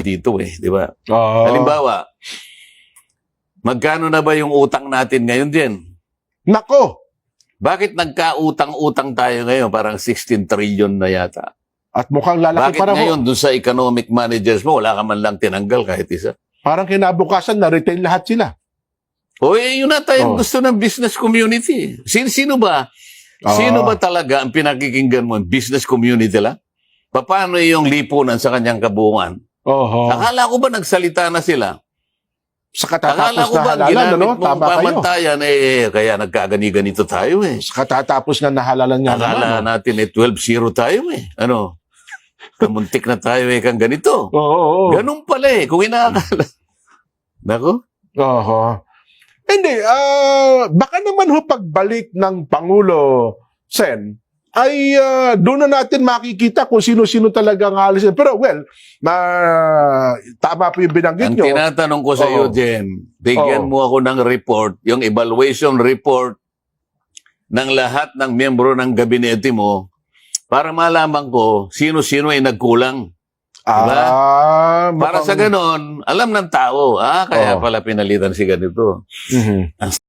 dito di ba? Oo. Halimbawa, magkano na ba yung utang natin ngayon din? Nako! Bakit nagka-utang-utang tayo ngayon? Parang 16 trillion na yata. At mukhang lalaki Bakit para ngayon dun sa economic managers mo, wala ka man lang tinanggal kahit isa? Parang kinabukasan, na-retain lahat sila. Yun na tayong gusto ng business community. Sino ba? Sino ba talaga ang pinakikinggan mo? Business community lang? Paano yung lipunan sa kanyang kabuuan? Akala ko ba nagsalita na sila? Sa katatapos Akala ko na ba halalan, ginamit ano? mong Tama kayo. pamantayan, kaya nagkagani-ganito tayo Sa katatapos na nahalalan nga Akala naman. natin 12-0 tayo Ano? Kamuntik na tayo kang ganito. Oo. Ganun pala Kung inaakala. Nako? Hindi, baka naman pagbalik ng Pangulo, Sen, ay doon na natin makikita kung sino-sino talaga ang halos. Pero tama po yung binanggit Ang nyo. tinatanong ko sa iyo, Jen, bigyan mo ako ng report, yung evaluation report ng lahat ng miyembro ng gabinete mo para malaman ko sino-sino ay nagkulang. Diba? Para sa ganon, alam ng tao, kaya pala pinalitan si ganito.